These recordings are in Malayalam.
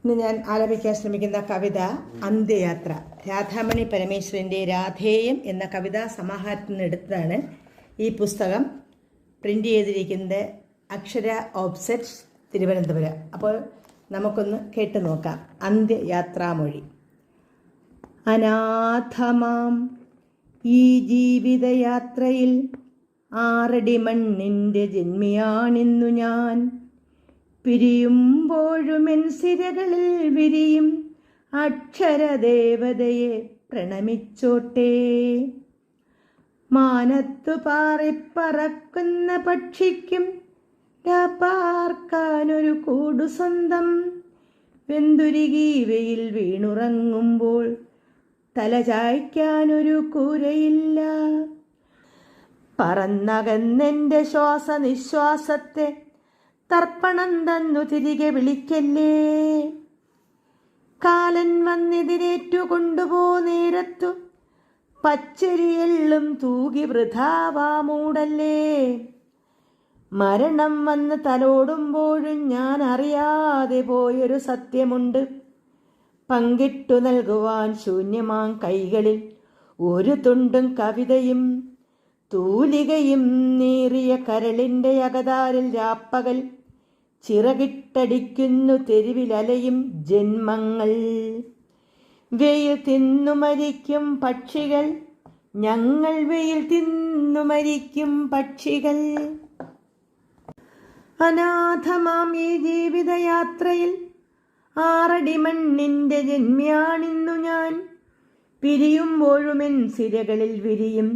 ഇന്ന് ഞാൻ ആലപിക്കാൻ ശ്രമിക്കുന്ന കവിത അന്ത്യയാത്ര. രാധാമണി പരമേശ്വരൻ്റെ രാധേയം എന്ന കവിതാ സമാഹാരത്തിൽ നിന്ന് എടുത്തതാണ്. ഈ പുസ്തകം പ്രിൻ്റ് ചെയ്തിരിക്കുന്നത് അക്ഷര ഓഫ്സെറ്റ്, തിരുവനന്തപുരം. അപ്പോൾ നമുക്കൊന്ന് കേട്ടു നോക്കാം. അന്ത്യയാത്രാമൊഴി. അനാഥമാം ഈ ജീവിതയാത്രയിൽ 6 അടി മണ്ണിൻ്റെ ജന്മിയാണിന്നു ഞാൻ. പിരിയുമ്പോഴുമെൻ സിരകളിൽ വിരിയും അക്ഷരദേവതയെ പ്രണമിച്ചോട്ടെ. മാനത്തു പാറിപ്പറക്കുന്ന പക്ഷിക്കും പാർക്കാനൊരു കൂടു സ്വന്തം. വെന്തുരുകി വെയിൽ വീണുറങ്ങുമ്പോൾ തല ചായ്ക്കാനൊരു കൂരയില്ല. പറന്നകന്നെൻ്റെ ശ്വാസനിശ്വാസത്തെ തർപ്പണം തന്നു തിരികെ വിളിക്കല്ലേ. കാലൻ വന്നെതിരേറ്റു കൊണ്ടുപോ നേരത്തു പച്ചരിയെള്ളും തൂകി വൃഥാവാ മൂടല്ലേ. മരണം വന്ന് തലോടുമ്പോഴും ഞാൻ അറിയാതെ പോയൊരു സത്യമുണ്ട്. പങ്കിട്ടു നൽകുവാൻ ശൂന്യമാം കൈകളിൽ ഒരു തുണ്ടും കവിതയും തൂലികയും നേറിയ കരളിൻ്റെ അകതാരിൽ രാപ്പകൽ ചിറകിട്ടടിക്കുന്നു തെരുവിലലയും ജന്മങ്ങൾ. വെയിൽ തിന്നു മരിക്കും പക്ഷികൾ, ഞങ്ങൾ വെയിൽ തിന്നു മരിക്കും പക്ഷികൾ. അനാഥമാം ഈ ജീവിതയാത്രയിൽ 6 അടി മണ്ണിൻ്റെ ജന്മിയാണിന്നു ഞാൻ. പിരിയുമ്പോഴുമെൻ സിരകളിൽ വിരിയും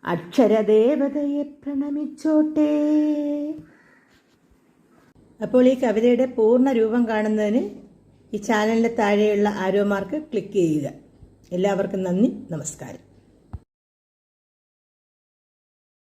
അക്ഷരദേവതയെ പ്രണമിച്ചോട്ടെ. അപ്പോൾ ഈ കവിതയുടെ പൂർണ്ണ രൂപം കാണുന്നതിന് ഈ ചാനലിൻ്റെ താഴെയുള്ള ആരോ മാർക്ക് ക്ലിക്ക് ചെയ്യുക. എല്ലാവർക്കും നന്ദി, നമസ്കാരം.